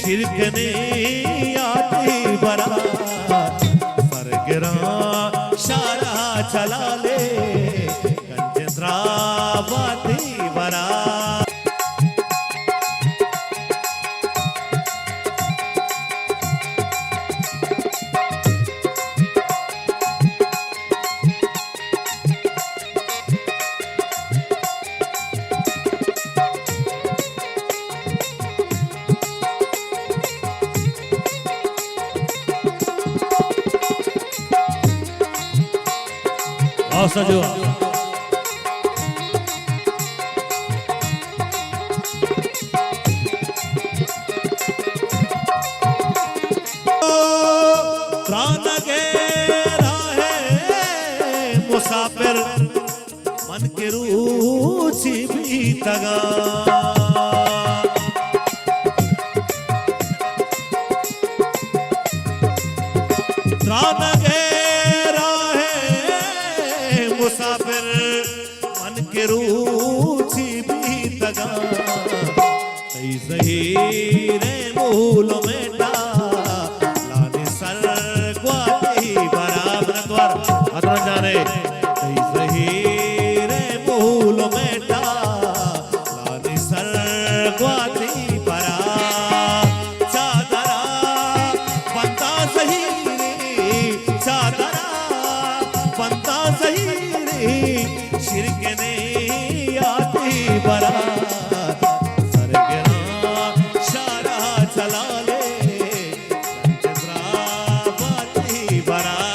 शिरकने आती बरात सरगरा शारा चला ले कंजद्रावती बरात। आओ सजो प्राण गेरा है मुसाफिर मन के रूची भी तगा प्राण मुसाफिर मन के रूची भी तगा सही सही रे मूल में लाने सर ग्वाती बराबर द्वार अदर जाने सही सही रे मूल में लाने सर ग्वाती बरा चादरा बंदा सही चादरा बंदा सही शिरकने आती बरात सरगरा शारा चला ले कंजद्रावती बरात।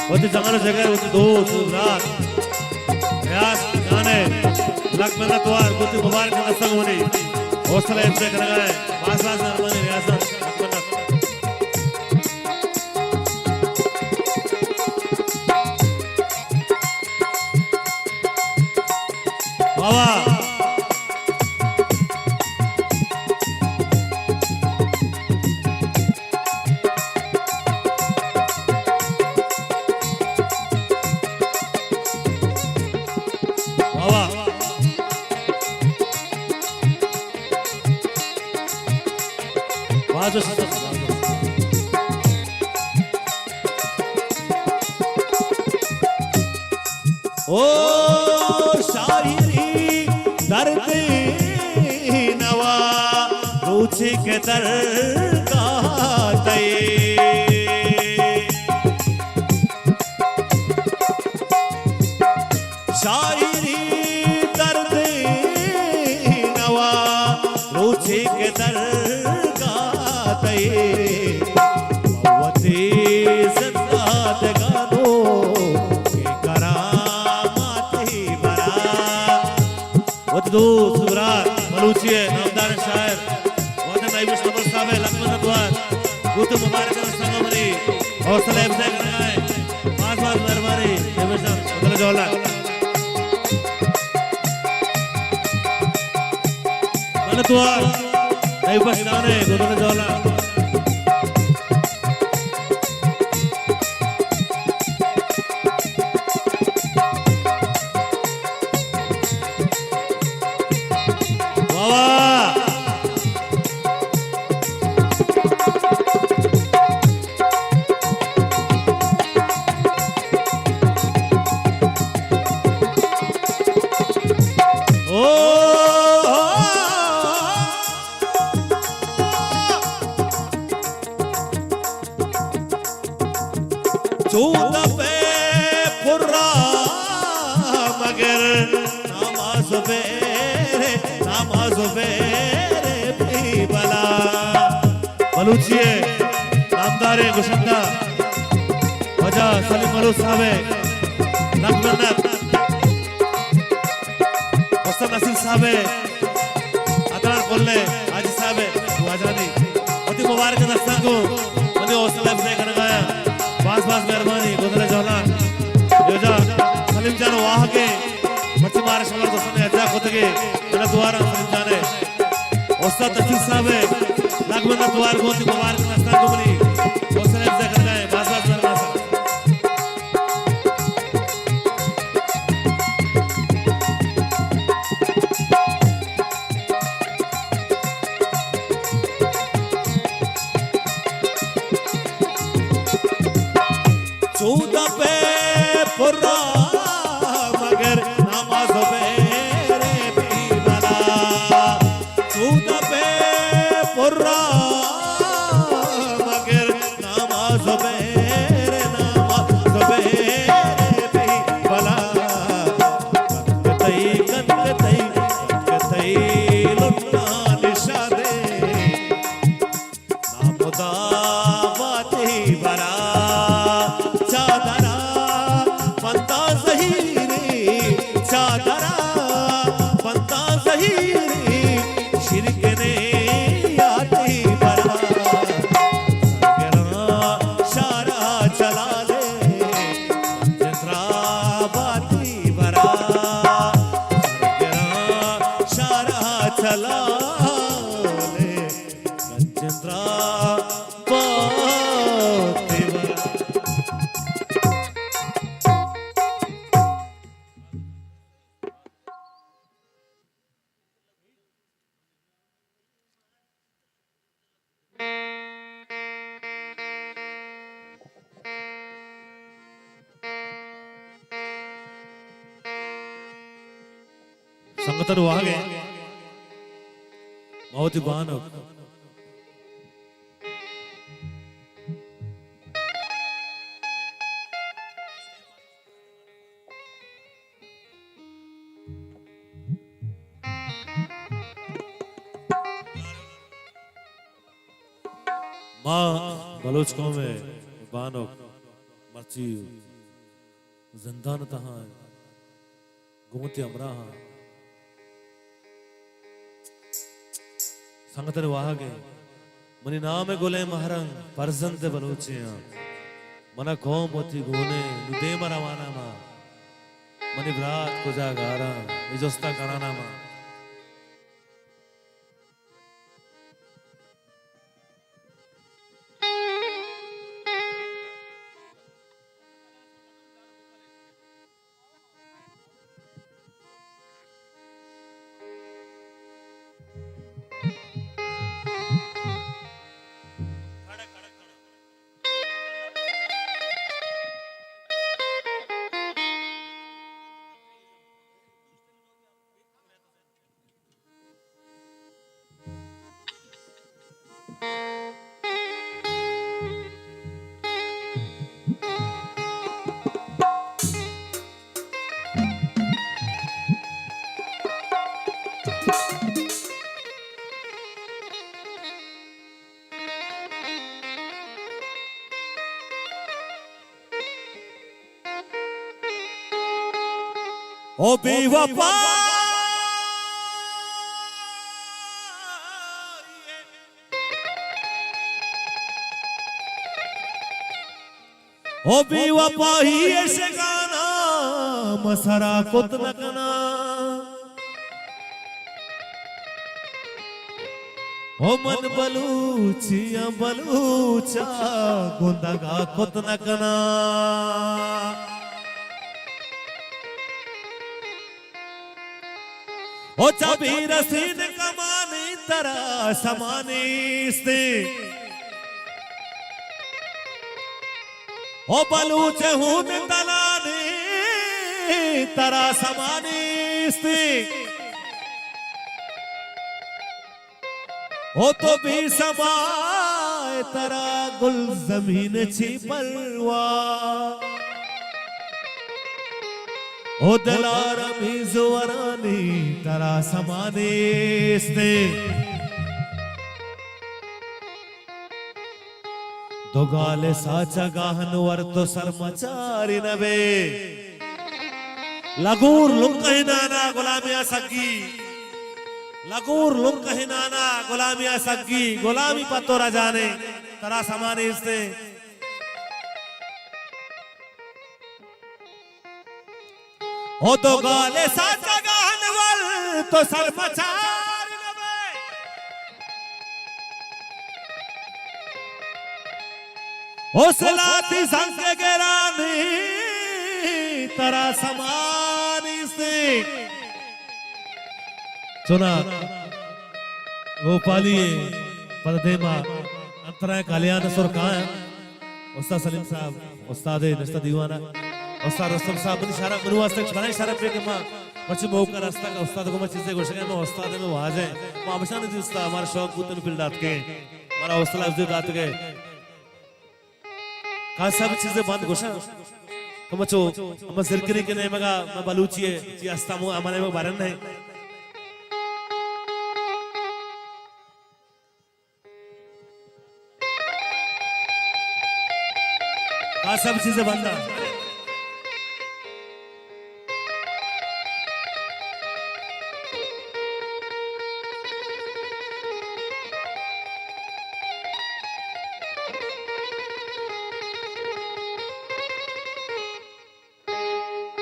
होती जंगल जगह होती दो रात प्रयास गाने लग मेरा द्वार गुत्ती मुबारक का संग होने हौसला इनसे कर गए पास नरमनी रियासत बाबा ओ शायरी दर्द नवा रूची के दर गाते शायरी दर्द नवा रूची के दर गाते वती जिंदात गानो दो सुबरात बलूची है नामदार शायर वतन नाइब मुस्तफा साहब है लक्ष्मण द्वार गुत मुबारक संगमरी हौसला अफजाई करना है पास दरबारी देवसन उधर जोला मन द्वार नाइब शान है उधर जोला मगर नमाज बेरे भी बला बलूची है नामदार गुशंदा वजह सलीम मलू साहब नकमन्नत वस्तन नसीर साहब अतरार बोलने हाजी साहब वाजानी अति मुबारक दस्ता को मने हौसला अफजाई कर गया बास बास मेहरबानी गोदरे जौला योजा सलीम जान वाह के मच्छी मारे शमर तो सने अजा खुद के मेरा द्वारा सलीम जाने उस्ताद तफीक साहब है लाख मंदा द्वार गोती मुबारक नस्तान को बनी हौसले अफजा कर गए बास बास मेहरबानी संगतन वागे मौत बान माँ बलोच कौम में बानो मर्ची जिंदान तहां गुमती अमरा संगतन वागे मनी नाम गोले महरंग परजंत बलोचिया मना कौम होती गोने नुदे मरवाना मा मनी ब्रात को जागारा इजोस्ता कराना मा ओ बेवफा ओ बेवफा ही ऐसे गाना मसरा कुत लगना ओ मन बलूचिया बलूचा गुंदगा कुत लगना ओ चाबी रसीद कमानी तरा समानी से ओ बलूच हून तलानी तरा समानी से ओ तो भी समाए तरा गुल जमीन छी परवा ओ दलार मीज़वरानी तरा समाने से दो गाले साचा गाहन वर तो सरमचारी नबे लगूर लुम कहे नाना गुलामिया सगी लगूर लुम कहे नाना गुलामिया सगी गुलामी पतो रजाने तरा समाने से हो तो गाले साचा गानवल तो सर मचार नवे हो सलाती संग गेरानी तरा समानी से सुना गोपाली पददेमा अंतराय कल्याण सुर कहाँ है उस्ताद सलीम साहब उस्ताद निस्ता दीवाना उस्ताद रस्तम साहब ने इशारा मनु वास्ते बनाए इशारा पे कि मां बच्चे मौका का रास्ता का उस्ताद को मैं चीजें घोषणा में उस्ताद में वहां जाए मां हमेशा ने उस्ताद हमारा शौक कुतन फिल डाट के हमारा हौसला अफजाई डाट के का सब चीजें बंद घोषणा तो मचो हम सिरकरी के नहीं मगा मैं बलूची है जी अस्तामो हमारे में बारन है का सब चीजें बंद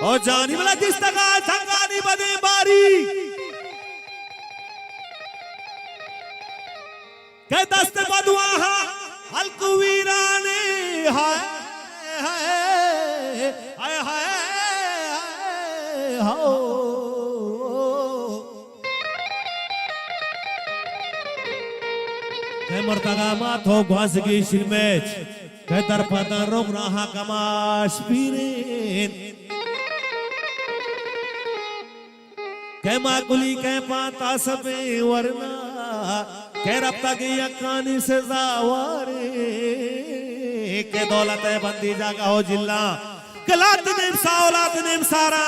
और जानी वाला जिस तका संगानी बदे बारी के दस्त बदुआ हल्कू वीराने हाय हाय हाय हाय हो के मरतगा माथो घास की शिरमेच के तरपता रोग रहा कमाश पीरेन के माकुली के पाता सबे वरना के रफ्ता की अकानी से जावारे के दौलत है बंदी जागा हो जिल्ला के लात नेम सावलात नेम सारा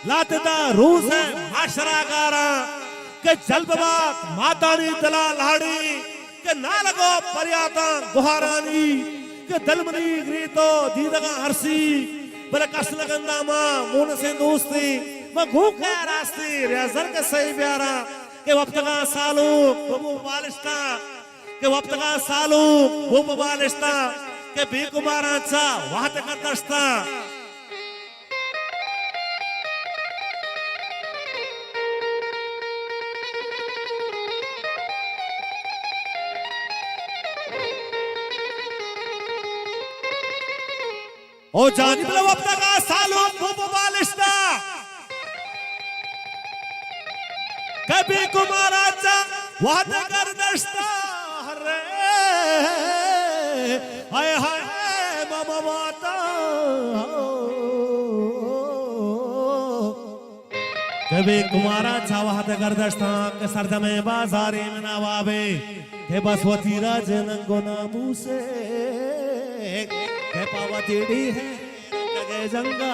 लात दा रूस है माशरा गारा के जल्दबा मातानी दला लाड़ी के ना लगो परियाता गुहारानी के दलमनी ग्रीतो दीदगा हरसी बले कस लगंदा मां मुन से दोस्ती मैं घूम गया रास्ते रेजर के सही प्यारा के वक्त का सालू बबू बालिस्ता के वक्त का सालू बबू बालिस्ता के बेकुमार अच्छा वहां तक दस्ता ओ जानी बला वक्त का सालू बबू बालिस्ता कभी कुमाराचा वाद कर दस्ता रे हाय हाय मामा माता कभी कुमाराचा वाद कर दस्ता के सरद में बाजारे में नवाबे के बसवती राज नंगो नामू से के पावतीड़ी है के जंगा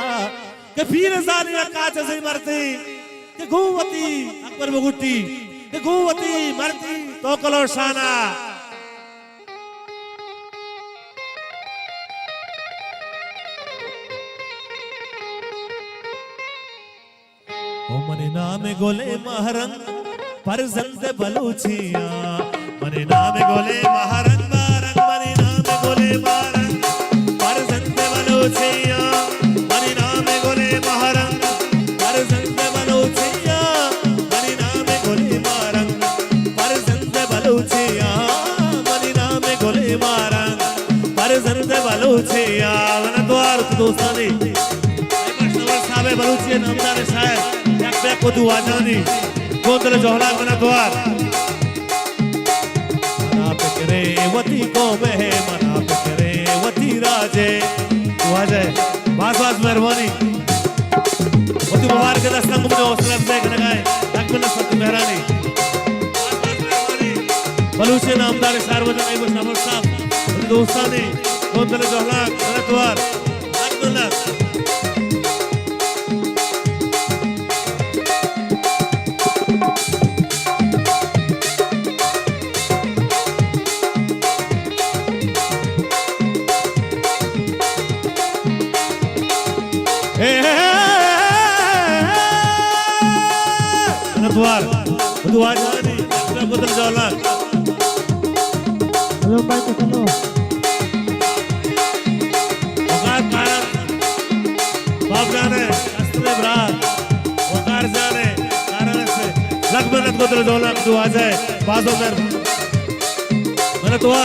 के फिर जानिया काच से मरती के गोवती अकबर बगुट्टी के गोवती मरती तो कलो शाना ओ मने नाम गोले महरंग परजंद बलूचिया मने नाम गोले महरंग महरंग मने नाम गोले महरंग परजंद बलूचिया मने नाम गोले महरंग परजंद बलूचिया वन द्वार दोस्तानी कृष्णवर साहब बलूचिया नामदार शायर एक बैक को दुआ जानी गोदल जोहला वन द्वार मना पे करे वती को बहे मना पे करे वती राजे दुआ जाए बास मेहरबानी वती मुबारक दस्ता को मुझे हौसला अफजाई करना है तकमील सत्य मेहरानी बलूचिया नामदार शायर वजन कृष्णवर साहब दोस्तानी गोदल जोहला द्वार अब्दुल्ला द्वार दुआ जानी गोदल जोहला हेलो भाई को चलो बाप जाने अस्त्र ब्रात लख मेहनत को दिल दौलत दुआ जाए बाजो मेहनत हुआ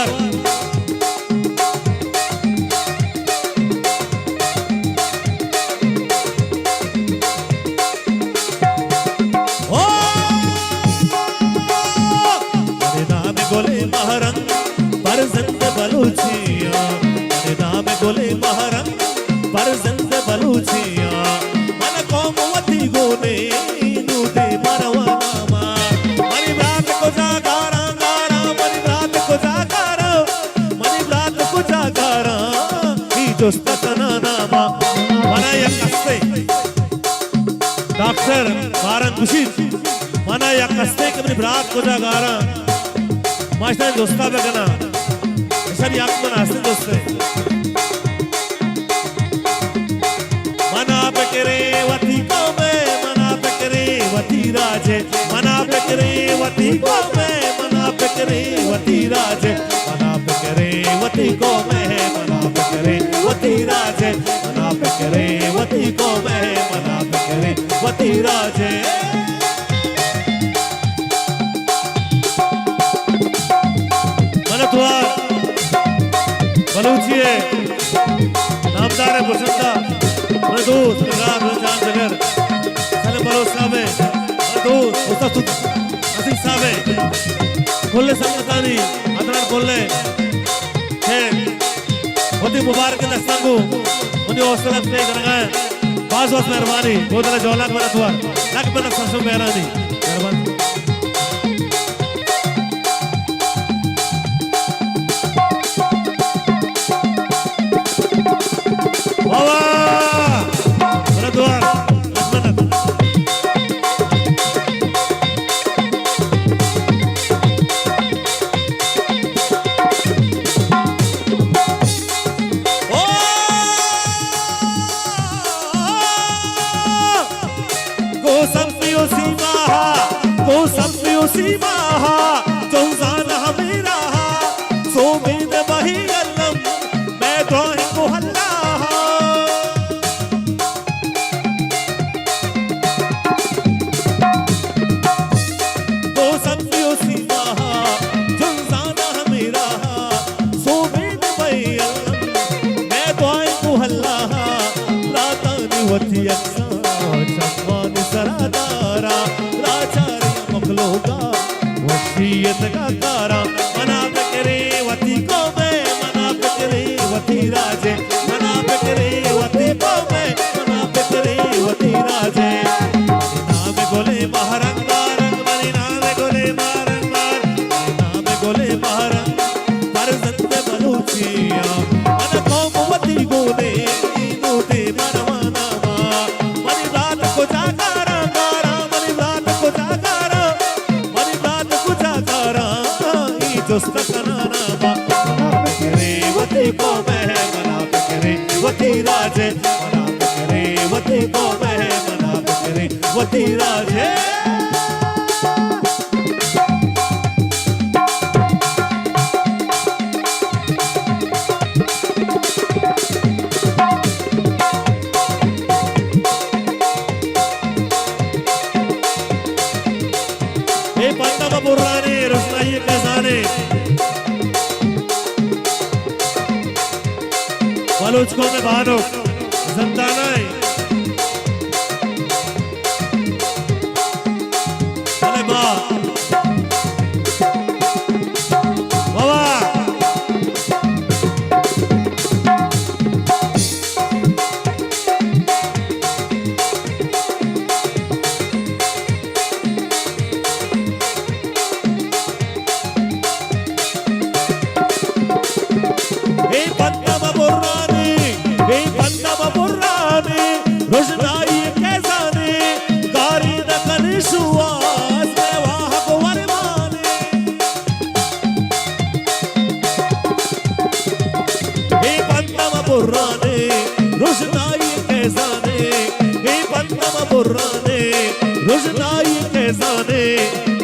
गोले महरंग बरजंद बलूचिया मेरे नाम गोले महरंग बरजंद बलूचिया मन कोमवती गोने नूदे मरवानामा मनी रात को जागारा गारा मनी रात को जागारा मनी रात को जागारा ही दोस्तना नामा मना या कस्ते डॉक्टर मारन खुशी मना या कस्ते के मनी रात को जागारा मास्टर दोस्ता पे करना ऐसा भी आपको नास्ते दोस्ते मना पे करे वती को मैं मना पे करे वती राजे मना पे करे वती को मैं मना पे करे वती राजे मना पे करे वती को मैं मना पे करे वती राजे मना पे करे वती को मैं मना पे करे वती राजे बलूचिए नामदार है बुजुर्गा मधुर सलाम जान जगर साले बलोच साहब मधुर उसका सुध असीम साहब खोले संगतानी अदरान खोले है होती मुबारक दस्तांगू मुझे हौसला से करना है बाज़ वक्त मेहरबानी बहुत ज़्यादा जौलात बना हुआ लग बना संसो मेहरानी मेहरबानी मना पे करे वती को मैं मना पे करे वती राजे मना पे करे वती को मैं मना पे करे वती राजे नाम गोले महरंग मारंग मनी नाम गोले महरंग मार नाम गोले महरंग बरजंद बलूचिया मन कोमवती गोले नूदे मरवाना मनी रात को जागारा गारा मनी रात को जागारा मनी रात को जागारा दोस्त कनाना मना पे करे वती को मैं मना पे करे वती राजे मना पे करे वती को मैं मना पे करे वती राजे ये पंडा बुर्राने रुस्ताई कैसाने बलूच को में बहानो जमदाना है अरे बाबा रोशनाई कैसा ने कारी दखन सुवास में वाह को वरमाने हे पंतम पुराने रोशनाई कैसा ने हे पंतम पुराने रोशनाई कैसा ने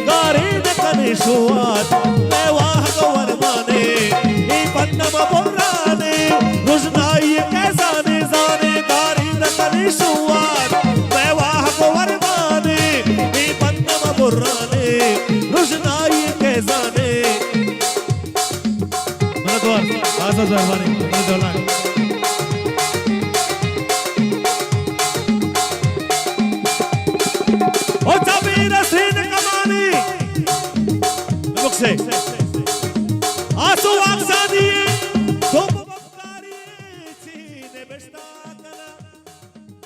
कारी दखन सुवास में वाह को वरमाने हे पंतम पुराने रोशनाई कैसा ने जाने कारी दखन सुवास मैं वाह को वरमाने हे पंतम पुराने मेहरबानी दौलान ओ चाबी रसीद कमानी नमक से आंसू आंखा दिए तो बकारी सीने बेस्ता करा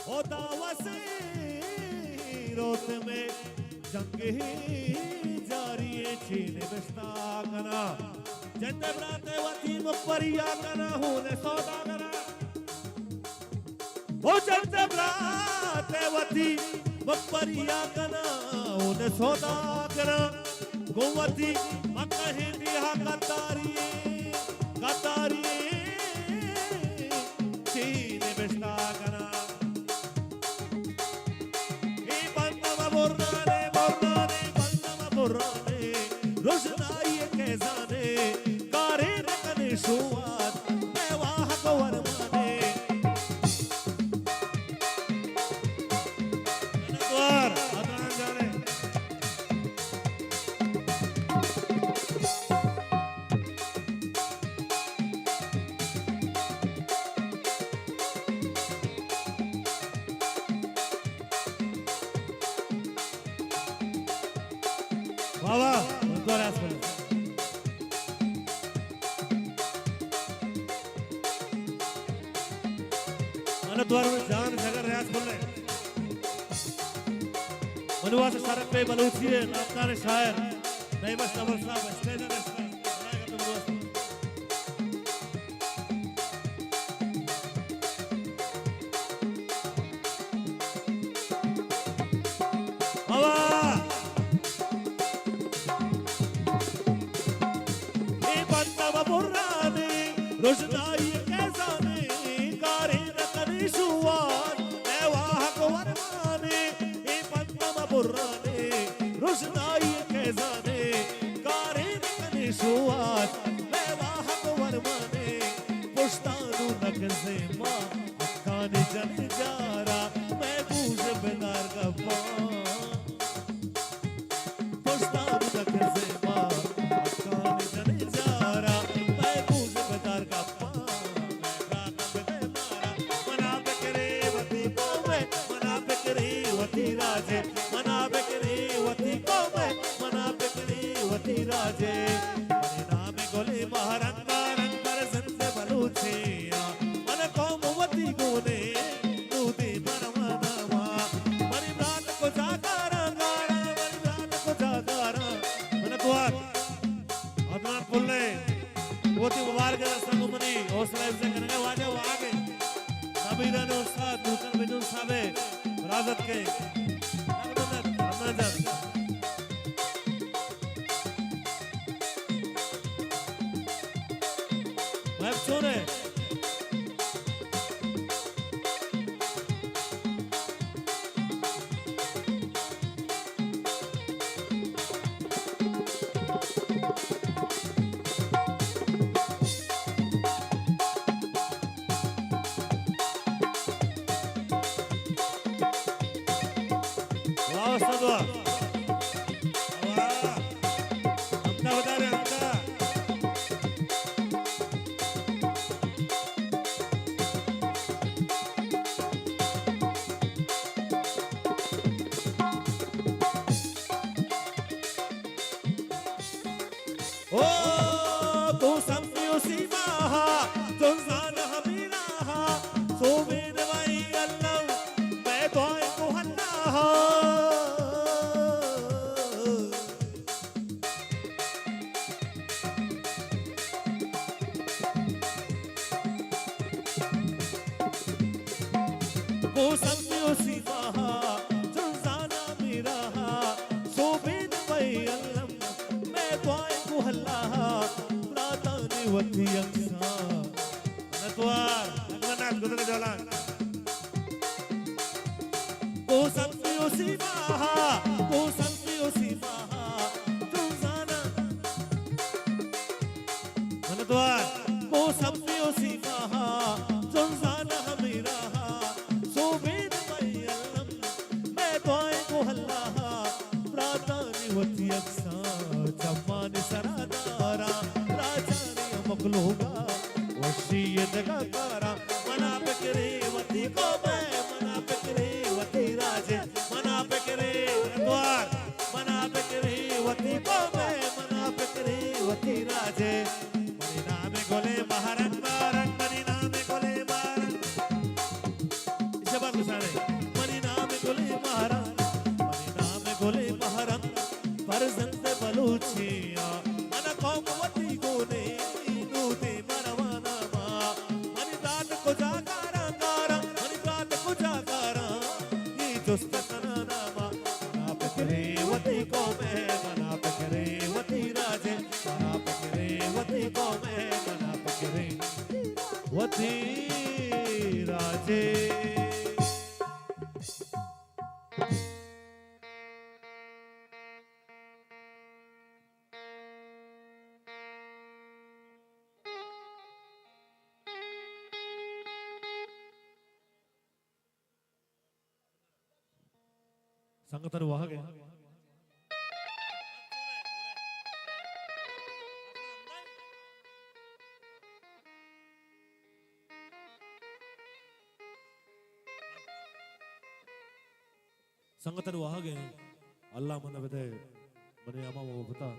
होता वसी रोत में जंग ही जारी सीने बेस्ता करा जंते ब्राते वती मुपरिया करा होने सौदा करा ओ जंते ब्राते वती मुपरिया करा होने सौदा करा गोवती मकही दिया कतारी सीने बेस्ता करा ई बंदमा बोरनाने रोशनाई के जाने कारे रखने शुआत मैं वाह को वरमाने द्वार अदान जाने बाबा द्वार आसपास द्वार में जान जगह रियाज बोल रहे मनुआ से शरफ पे बलूची है नामदार शायर नईमस नवल साहब स्टेज में रोशनाई कैसा ने कारे रखनी शुआत मैं वाह को वरमाने ए पंतम बुर्राने रोशनाई कैसा ने कारे रखनी शुआत मैं वाह को वरमाने पुश्तानु नगर से माँ अक्काने जने जारा मैं बूझ बेदार का पुश्तानु नगर से माँ अक्काने जने जारा राजे मने नाम गोले महारंगा रंगर संते बलूचिया मन कौमवती गोने दूधी परमनामा मरी रात को जागारा गाड़ा मरी रात को जागारा मन द्वार अदनान पुल्ले वोती मुबारक संग मनी हौसला से करने वाजे वो आगे नबीरन उस्ताद दुकान बिजुल साहब राजत के अमनजन सोने वाह सदवा वाह हमका बता रहे हमका जगह कारा मना पे करे वती को मैं मना पे करे वती राजे मना पे करे द्वार मना पे करे वती को मैं मना पे करे वती राजे मनी नामे गोले महारंग महारंग मनी नामे गोले महारंग इसे बात सारे मनी नामे गोले महारंग मनी नामे गोले महारंग परजंत बलूचिया मन कौमवती गोने नूते मरवाना मा मनी दात को जागारा गारा मनी दात को जागारा ये दोस्त कनाना मा मना पे करे वती को मैं मना पे करे वती राजे मना पे करे वती को मैं मना पे करे वती राजे संगतर वहां गए संगतर वहां गए अल्लाह मन बदे मने आमा वो बता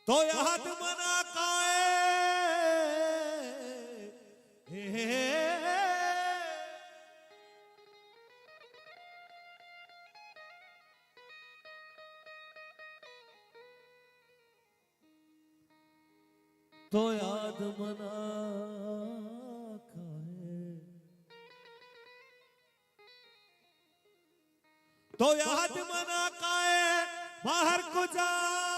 तो याद मना काए तो याद मना काए तो याद मना काए बाहर को जा